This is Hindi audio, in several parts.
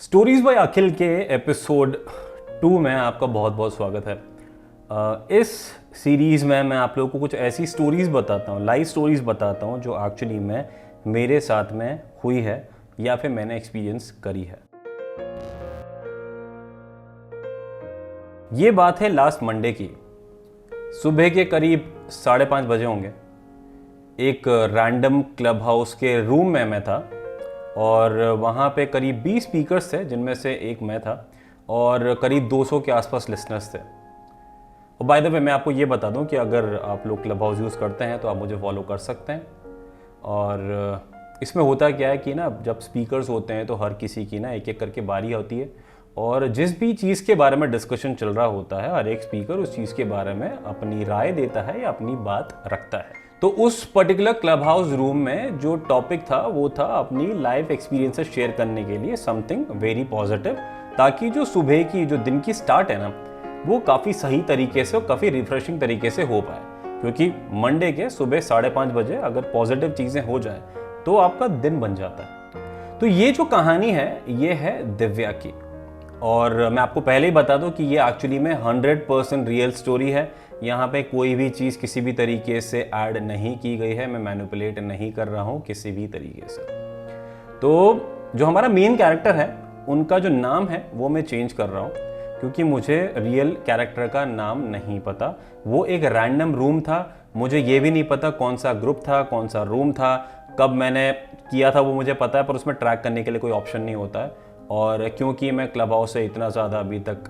स्टोरीज बाय अखिल के एपिसोड 2 में आपका बहुत बहुत स्वागत है। इस सीरीज़ में मैं आप लोगों को कुछ ऐसी स्टोरीज़ बताता हूँ, लाइव स्टोरीज़ बताता हूँ जो एक्चुअली में मेरे साथ में हुई है या फिर मैंने एक्सपीरियंस करी है। ये बात है लास्ट मंडे की। सुबह के करीब 5:30 बजे होंगे। एक रैंडम क्लब हाउस के रूम में मैं था और वहाँ पे करीब 20 स्पीकर्स थे, जिनमें से एक मैं था और करीब 200 के आसपास लिसनर्स थे। और बाय द वे मैं आपको ये बता दूं कि अगर आप लोग क्लब हाउस यूज़ करते हैं तो आप मुझे फॉलो कर सकते हैं। और इसमें होता क्या है कि ना, जब स्पीकर्स होते हैं तो हर किसी की ना एक एक करके बारी होती है और जिस भी चीज़ के बारे में डिस्कशन चल रहा होता है, हर एक स्पीकर उस चीज़ के बारे में अपनी राय देता है या अपनी बात रखता है। तो उस पर्टिकुलर क्लब हाउस रूम में जो टॉपिक था वो था अपनी लाइफ एक्सपीरियंसेस शेयर करने के लिए समथिंग वेरी पॉजिटिव, ताकि जो सुबह की जो दिन की स्टार्ट है ना, वो काफ़ी सही तरीके से और काफ़ी रिफ्रेशिंग तरीके से हो पाए। क्योंकि मंडे के सुबह 5:30 बजे अगर पॉजिटिव चीज़ें हो जाए तो आपका दिन बन जाता है। तो ये जो कहानी है ये है दिव्या की, और मैं आपको पहले ही बता दूं कि ये एक्चुअली में 100% रियल स्टोरी है। यहाँ पे कोई भी चीज़ किसी भी तरीके से ऐड नहीं की गई है, मैं मैनिपुलेट नहीं कर रहा हूँ किसी भी तरीके से। तो जो हमारा मेन कैरेक्टर है उनका जो नाम है वो मैं चेंज कर रहा हूँ, क्योंकि मुझे रियल कैरेक्टर का नाम नहीं पता। वो एक रैंडम रूम था, मुझे ये भी नहीं पता कौन सा ग्रुप था, कौन सा रूम था, कब मैंने किया था वो मुझे पता है, पर उसमें ट्रैक करने के लिए कोई ऑप्शन नहीं होता है। और क्योंकि मैं क्लब हाउस से इतना ज़्यादा अभी तक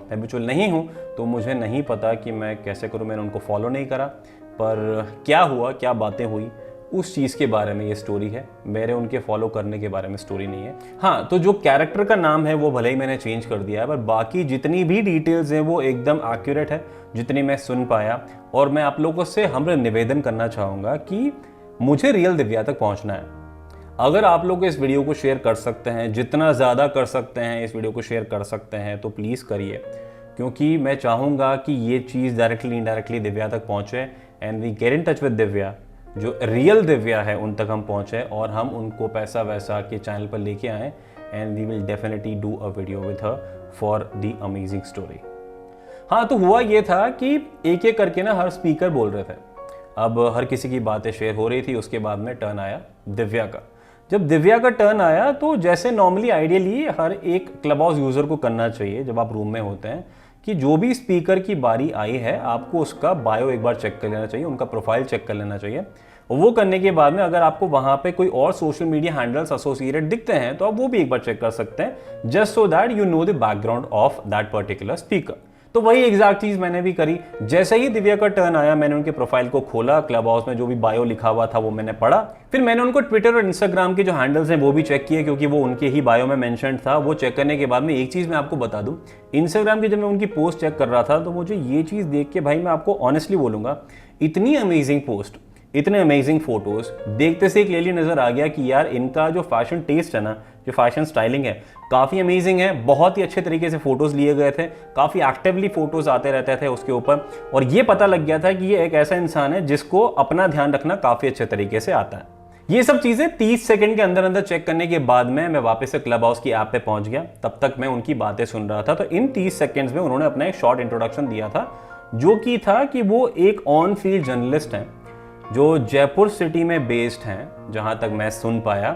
हैबिचुअल नहीं हूँ तो मुझे नहीं पता कि मैं कैसे करूँ। मैंने उनको फॉलो नहीं करा, पर क्या हुआ, क्या बातें हुई, उस चीज़ के बारे में ये स्टोरी है। मेरे उनके फॉलो करने के बारे में स्टोरी नहीं है। हाँ, तो जो कैरेक्टर का नाम है वो भले ही मैंने चेंज कर दिया है, पर बाकी जितनी भी डिटेल्स हैं वो एकदम एक्यूरेट है जितनी मैं सुन पाया। और मैं आप लोगों से हमसे निवेदन करना चाहूँगा कि मुझे रियल दिव्या तक पहुँचना है। अगर आप लोग इस वीडियो को शेयर कर सकते हैं, जितना ज़्यादा कर सकते हैं इस वीडियो को शेयर कर सकते हैं, तो प्लीज़ करिए, क्योंकि मैं चाहूँगा कि ये चीज़ डायरेक्टली इनडायरेक्टली दिव्या तक पहुँचे and we get in touch with Divya. जो रियल दिव्या है उन तक हम पहुँचे और हम उनको पैसा वैसा के चैनल पर लेके आएँ and we will definitely do a video with her for the amazing story. हाँ, तो हुआ ये था कि एक एक करके ना हर स्पीकर बोल रहे थे। अब हर किसी की बातें शेयर हो रही थी। उसके बाद में टर्न आया दिव्या का। जब दिव्या का टर्न आया तो जैसे नॉर्मली आइडियली हर एक क्लब हाउस यूज़र को करना चाहिए जब आप रूम में होते हैं, कि जो भी स्पीकर की बारी आई है आपको उसका बायो एक बार चेक कर लेना चाहिए, उनका प्रोफाइल चेक कर लेना चाहिए। और वो करने के बाद में अगर आपको वहाँ पे कोई और सोशल मीडिया हैंडल्स एसोसिएटेड दिखते हैं तो आप वो भी एक बार चेक कर सकते हैं, just so that you know the background of that particular speaker. तो वही एग्जैक्ट चीज़ मैंने भी करी। जैसे ही दिव्या का टर्न आया मैंने उनके प्रोफाइल को खोला, क्लब हाउस में जो भी बायो लिखा हुआ था वो मैंने पढ़ा। फिर मैंने उनको ट्विटर और इंस्टाग्राम के जो हैंडल्स हैं वो भी चेक किए, क्योंकि वो उनके ही बायो में मेंशन था। वो चेक करने के बाद में एक चीज़ मैं आपको बता दूं, इंस्टाग्राम की जब मैं उनकी पोस्ट चेक कर रहा था तो मुझे ये चीज़ देख के, भाई मैं आपको ऑनेस्टली बोलूँगा, इतनी अमेजिंग पोस्ट, इतने अमेजिंग फोटोज देखते से क्लियरली नजर आ गया कि यार इनका जो फैशन टेस्ट है ना, जो फैशन स्टाइलिंग है, काफ़ी अमेजिंग है। बहुत ही अच्छे तरीके से फोटोज लिए गए थे, काफ़ी एक्टिवली फोटोज आते रहते थे उसके ऊपर। और ये पता लग गया था कि ये एक ऐसा इंसान है जिसको अपना ध्यान रखना काफ़ी अच्छे तरीके से आता है। ये सब चीज़ें 30 सेकंड के अंदर अंदर चेक करने के बाद में मैं वापस से क्लब हाउस की ऐप पे पहुंच गया। तब तक मैं उनकी बातें सुन रहा था। तो इन 30 सेकंड्स में उन्होंने अपना एक शॉर्ट इंट्रोडक्शन दिया था, जो कि था कि वो एक ऑन फील्ड जर्नलिस्ट हैं जो जयपुर सिटी में बेस्ड हैं, जहां तक मैं सुन पाया।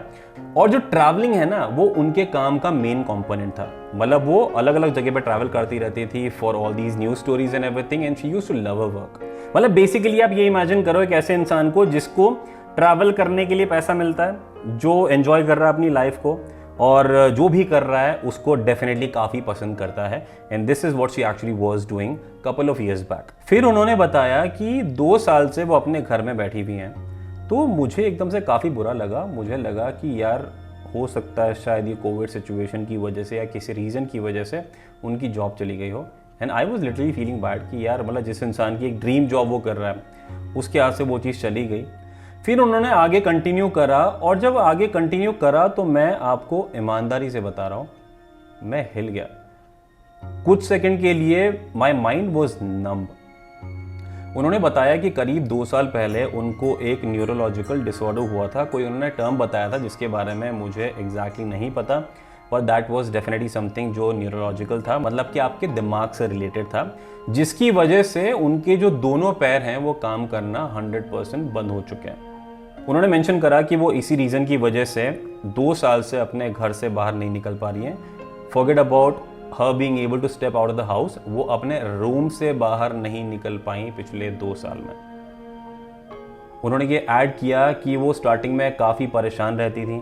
और जो ट्रैवलिंग है ना, वो उनके काम का मेन कंपोनेंट था। मतलब वो अलग अलग जगह पे ट्रैवल करती रहती थी for all these news stories and everything, and she used to love her work. मतलब बेसिकली आप ये इमेजिन करो एक ऐसे इंसान को जिसको ट्रैवल करने के लिए पैसा मिलता है, जो एंजॉय कर रहा है अपनी लाइफ को, और जो भी कर रहा है उसको डेफिनेटली काफ़ी पसंद करता है। And this is what she actually was doing couple of years back. फिर उन्होंने बताया कि 2 साल से वो अपने घर में बैठी हुई हैं। तो मुझे एकदम से काफ़ी बुरा लगा। मुझे लगा कि यार हो सकता है शायद ये कोविड सिचुएशन की वजह से या किसी रीज़न की वजह से उनकी जॉब चली गई हो। And I was literally feeling bad कि यार मतलब जिस इंसान की एक ड्रीम जॉब वो कर रहा है उसके हाथ से वो चीज़ चली गई। फिर उन्होंने आगे कंटिन्यू करा, और जब आगे कंटिन्यू करा तो मैं आपको ईमानदारी से बता रहा हूँ, मैं हिल गया। कुछ सेकंड के लिए माई माइंड वॉज नम्ब। उन्होंने बताया कि करीब 2 साल पहले उनको एक न्यूरोलॉजिकल डिसऑर्डर हुआ था। कोई उन्होंने टर्म बताया था जिसके बारे में मुझे एग्जैक्टली नहीं पता, पर दैट वाज डेफिनेटली समथिंग जो न्यूरोलॉजिकल था, मतलब कि आपके दिमाग से रिलेटेड था, जिसकी वजह से उनके जो दोनों पैर हैं वो काम करना 100% बंद हो चुके हैं। उन्होंने मेंशन करा कि वो इसी रीज़न की वजह से 2 साल से अपने घर से बाहर नहीं निकल पा रही हैं। Forget about her being able to step out of the house, वो अपने रूम से बाहर नहीं निकल पाई पिछले 2 साल में। उन्होंने ये ऐड किया कि वो स्टार्टिंग में काफ़ी परेशान रहती थी,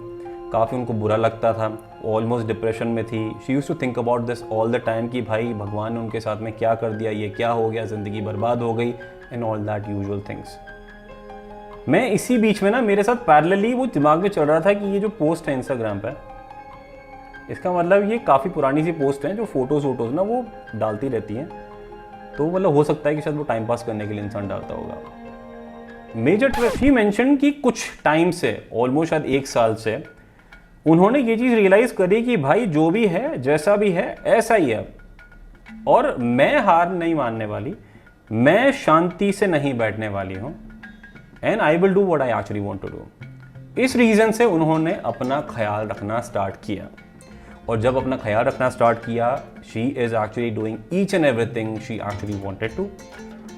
काफ़ी उनको बुरा लगता था, ऑलमोस्ट डिप्रेशन में थी। She used to think about this all the time कि भाई भगवान ने उनके साथ में क्या कर दिया, ये क्या हो गया, ज़िंदगी बर्बाद हो गई and all that usual things. मैं इसी बीच में ना मेरे साथ पैरेलली वो दिमाग में चल रहा था कि ये जो पोस्ट है इंस्टाग्राम पे, इसका मतलब ये काफ़ी पुरानी सी पोस्ट है जो फोटोज़ वोटोज़ ना वो डालती रहती हैं, तो मतलब हो सकता है कि शायद वो टाइम पास करने के लिए इंसान डालता होगा। मेजर ट्रस्ट ही मेंशन कि कुछ टाइम से, ऑलमोस्ट शायद 1 साल से, उन्होंने ये चीज़ रियलाइज़ करी कि भाई जो भी है, जैसा भी है, ऐसा ही है, और मैं हार नहीं मानने वाली, मैं शांति से नहीं बैठने वाली हूँ, and I will do what I actually want to do. इस रीज़न से उन्होंने अपना ख्याल रखना स्टार्ट किया, और जब अपना ख्याल रखना स्टार्ट किया, she is actually doing each and everything she actually wanted to.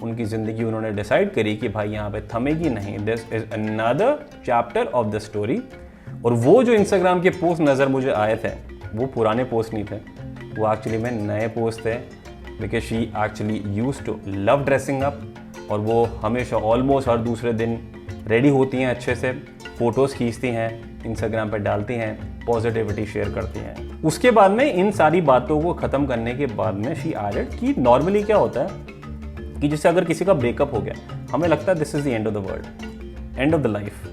उनकी ज़िंदगी उन्होंने डिसाइड करी कि भाई यहाँ पे थमेगी नहीं, this is another chapter of the story. और वो जो इंस्टाग्राम के पोस्ट नज़र मुझे आए थे, वो पुराने पोस्ट नहीं थे, वो एक्चुअली में नए पोस्ट थे, because she actually used to love dressing up, और वो हमेशा ऑलमोस्ट हर दूसरे दिन रेडी होती हैं, अच्छे से फ़ोटोज़ खींचती हैं, इंस्टाग्राम पर डालती हैं, पॉजिटिविटी शेयर करती हैं। उसके बाद में इन सारी बातों को ख़त्म करने के बाद में शी एडेड कि नॉर्मली क्या होता है कि जैसे अगर किसी का ब्रेकअप हो गया, हमें लगता है this is the end of the world, end of the life,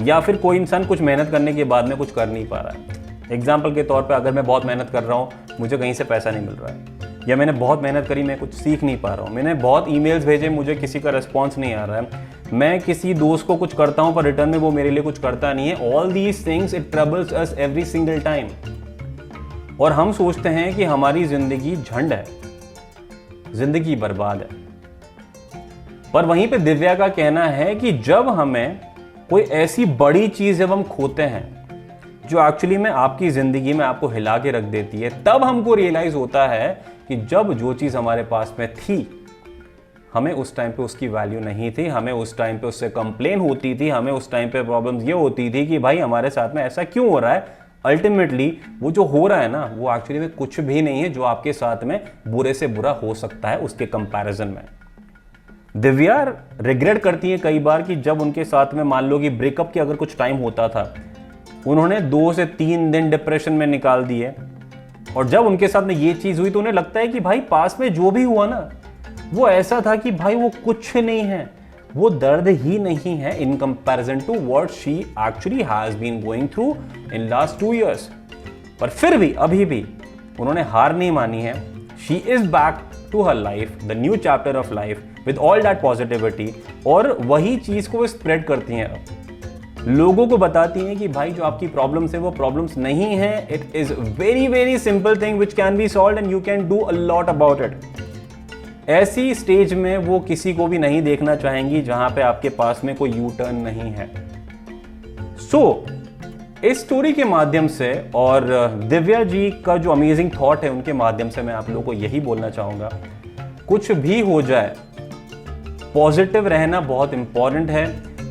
या फिर कोई इंसान कुछ मेहनत करने के बाद में कुछ कर नहीं पा रहा है। एग्जाम्पल के तौर पे अगर मैं बहुत मेहनत कर रहा हूँ, मुझे कहीं से पैसा नहीं मिल रहा है, या मैंने बहुत मेहनत करी, मैं कुछ सीख नहीं पा रहा हूँ, मैंने बहुत ईमेल्स भेजे, मुझे किसी का रिस्पॉन्स नहीं आ रहा है, मैं किसी दोस्त को कुछ करता हूँ पर रिटर्न में वो मेरे लिए कुछ करता नहीं है। All these things it troubles us every single time, और हम सोचते हैं कि हमारी जिंदगी झंड है, जिंदगी बर्बाद है। पर वहीं पे दिव्या का कहना है कि जब हमें कोई ऐसी बड़ी चीज जब हम खोते हैं जो एक्चुअली में आपकी जिंदगी में आपको हिला के रख देती है, तब हमको रियलाइज होता है कि जब जो चीज हमारे पास में थी, हमें उस टाइम पे उसकी वैल्यू नहीं थी, हमें उस टाइम पे उससे कंप्लेन होती थी, हमें उस टाइम पे प्रॉब्लम्स ये होती थी कि भाई हमारे साथ में ऐसा क्यों हो रहा है। अल्टीमेटली वो जो हो रहा है ना, वो एक्चुअली में कुछ भी नहीं है जो आपके साथ में बुरे से बुरा हो सकता है उसके कंपैरिजन में। दिव्या रिग्रेट करती है कई बार कि जब उनके साथ में मान लो कि ब्रेकअप के अगर कुछ टाइम होता था, उन्होंने 2 से 3 दिन डिप्रेशन में निकाल दिए, और जब उनके साथ में ये चीज हुई तो उन्हें लगता है कि भाई पास में जो भी हुआ ना, वो ऐसा था कि भाई वो कुछ नहीं है, वो दर्द ही नहीं है in comparison to what she actually has been going through in last 2 years। पर फिर भी अभी भी उन्होंने हार नहीं मानी है। She is back to her life, the new chapter of life with all that positivity, और वही चीज को स्प्रेड करती हैं, लोगों को बताती हैं कि भाई जो आपकी प्रॉब्लम्स है वो प्रॉब्लम्स नहीं है, it is very very simple thing which can be solved and you can do a lot about it. ऐसी स्टेज में वो किसी को भी नहीं देखना चाहेंगी जहां पे आपके पास में कोई यू टर्न नहीं है। इस स्टोरी के माध्यम से और दिव्या जी का जो अमेजिंग थॉट है उनके माध्यम से मैं आप लोगों को यही बोलना चाहूंगा, कुछ भी हो जाए पॉजिटिव रहना बहुत इंपॉर्टेंट है,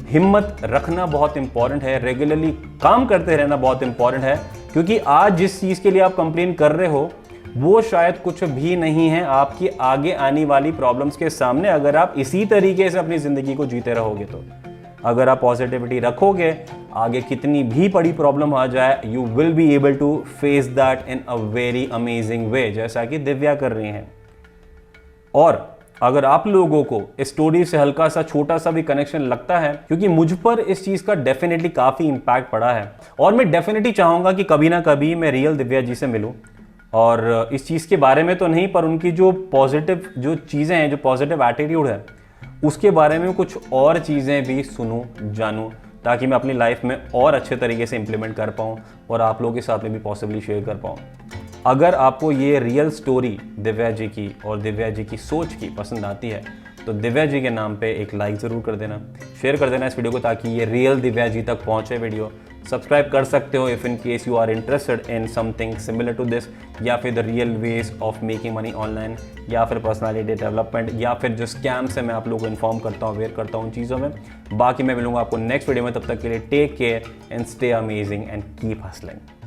हिम्मत रखना बहुत इंपॉर्टेंट है, रेगुलरली काम करते रहना बहुत इंपॉर्टेंट है, क्योंकि आज जिस चीज के लिए आप कंप्लेन कर रहे हो वो शायद कुछ भी नहीं है आपकी आगे आने वाली प्रॉब्लम्स के सामने, अगर आप इसी तरीके से अपनी जिंदगी को जीते रहोगे तो। अगर आप पॉजिटिविटी रखोगे, आगे कितनी भी बड़ी प्रॉब्लम आ जाए, you will be able to face that in a very amazing way, जैसा कि दिव्या कर रही हैं। और अगर आप लोगों को इस स्टोरी से हल्का सा छोटा सा भी कनेक्शन लगता है, क्योंकि मुझ पर इस चीज का डेफिनेटली काफी इंपैक्ट पड़ा है, और मैं डेफिनेटली चाहूंगा कि कभी ना कभी मैं रियल दिव्या जी से मिलूं, और इस चीज के बारे में तो नहीं, पर उनकी जो पॉजिटिव जो चीजें हैं, जो पॉजिटिव एटीट्यूड है, उसके बारे में कुछ और चीजें भी सुनूं, जानूं, ताकि मैं अपनी लाइफ में और अच्छे तरीके से इंप्लीमेंट कर पाऊं और आप लोगों के साथ में भी पॉसिबली शेयर कर पाऊं। अगर आपको ये रियल स्टोरी दिव्या जी की और दिव्या जी की सोच की पसंद आती है तो दिव्या जी के नाम पे एक लाइक ज़रूर कर देना, शेयर कर देना इस वीडियो को, ताकि ये रियल दिव्या जी तक पहुंचे वीडियो, सब्सक्राइब कर सकते हो if in case you are interested in something similar to this, या फिर the real ways of making money online, या फिर पर्सनालिटी डेवलपमेंट, या फिर जो स्कैम्स है मैं आप लोगों को इन्फॉर्म करता हूँ, अवेयर करता हूँ उन चीज़ों में। बाकी मैं मिलूंगा आपको नेक्स्ट वीडियो में, तब तक के लिए take care and stay amazing and keep hustling.